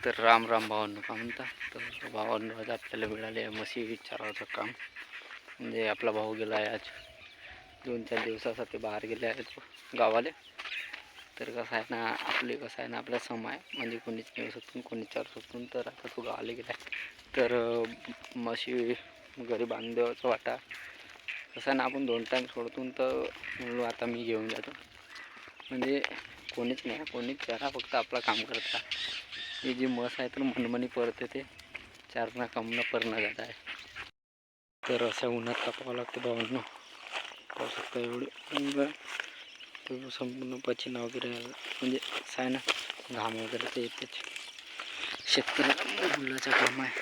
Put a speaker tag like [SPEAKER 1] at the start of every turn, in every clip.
[SPEAKER 1] तर राम राम भावांनो, का म्हणता? तर भावांनो, आज आपल्याला मिळाले आहे म्हशी चारवायचं काम. म्हणजे आपला भाऊ गेला आहे आज 2-4 दिवसासाठी बाहेर गेले आहेत गावाले. तर कसं आहे ना, कसं आहे ना, आपला समय म्हणजे कोणीच नेऊ शकतो, कोणीच चारू शकतो. तर आता तो गावाला गेला आहे. तर म्हशी घरी बांधवायचं वाटा कसं आहे ना, आपण 2 टाईम सोडतून तर म्हणलो आता मी घेऊन जातो. म्हणजे कोणीच नाही, कोणीच चारा, फक्त आपलं काम करता. ही जी म्हस आहे तर मनमनी परत ते चारणं कामनं परणं जात आहे. तर अशा उन्हात कापावं लागतं भावांनो. पाहू शकता एवढी संपूर्ण पचिना वगैरे म्हणजे असं आहे ना, घाम वगैरे ते येतेच. शेतकऱ्याला मुलाचं काम आहे.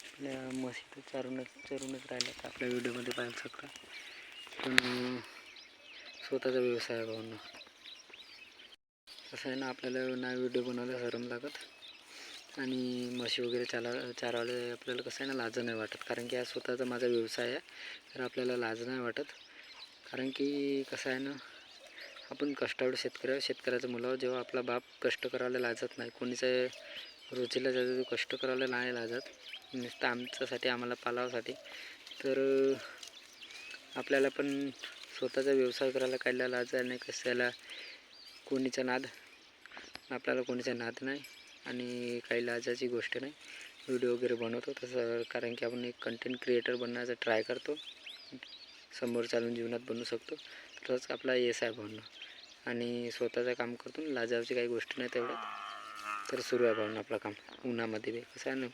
[SPEAKER 1] आपल्या म्हशी तर चरूनच राहिल्या तर आपल्या व्हिडिओमध्ये पाहू शकता. पण स्वतःचा व्यवसाय आहे भावांनो. कसं आहे ना, आपल्याला ना व्हिडिओ बनवायला शरम लागत आणि म्हशी वगैरे चारवायला आपल्याला कसं आहे ना, लाज नाही वाटत. कारण की हा स्वतःचा माझा व्यवसाय आहे, तर आपल्याला लाज नाही वाटत. कारण की कसं आहे ना, आपण कष्टाळू शेतकऱ्याचं मुलावर जेव्हा आपला बाप कष्ट करायला लाजत नाही, कोणीच रोजीला जातो कष्ट करायला नाही लाजत, नुसतं आमच्यासाठी आम्हाला पालावासाठी, तर आपल्याला पण स्वतःचा व्यवसाय करायला काढला लाज नाही. कशाला कोणीचा नाद, आपल्याला कोणीचा नाद नाही आणि काही लाजाची गोष्ट नाही. व्हिडिओ वगैरे बनवतो तसं, कारण की आपण एक कंटेंट क्रिएटर बनण्याचा ट्राय करतो, समोर चालून जीवनात बनवू शकतो. तरच आपला यश आहे भावना. आणि स्वतःचं काम करतो, लाजायची काही गोष्ट नाही तेवढ्यात. तर सुरू आहे भावना आपलं काम. उन्हामध्ये बी कसं आहे ना,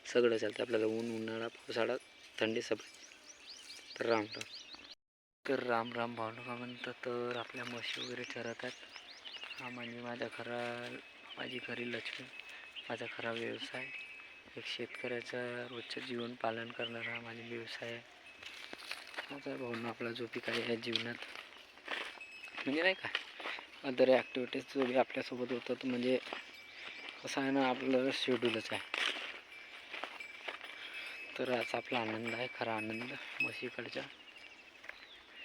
[SPEAKER 1] सगळं चालतं आपल्याला, उन्हाळा पावसाळा थंडी सगळं. तर राम राम. तर राम राम भावना, का म्हणतात? तर आपल्या म्हशी वगैरे चरतात. हा म्हणजे माझी खरी लक्ष्मी, माझा खरा व्यवसाय. एक शेतकऱ्याचा रोजचं जीवन पालन करणारा हा माझा व्यवसाय आहे. माझा भावना आपला जो बी काही आहे जीवनात, म्हणजे नाही का, अदर ॲक्टिव्हिटीज जो बी आपल्यासोबत होतात, म्हणजे कसं आहे ना, आपलं शेड्यूलच आहे. तर आज आपला आनंद आहे, खरा आनंद म्हशीकडच्या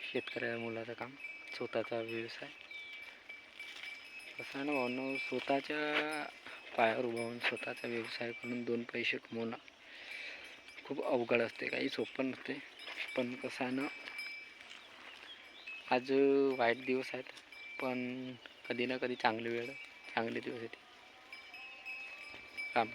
[SPEAKER 1] शेतकऱ्या मुलाचं काम, स्वतःचा व्यवसाय. कसं आहे ना भावना, स्वतःच्या पायावर उभा होऊन स्वतःचा व्यवसाय करून 2 पैसे कमवणं खूप अवघड असते, काही सोपं नसते. पण कसं आहे ना, आज वाईट दिवस आहेत, पण कधी ना कधी चांगली दिवस येते. काम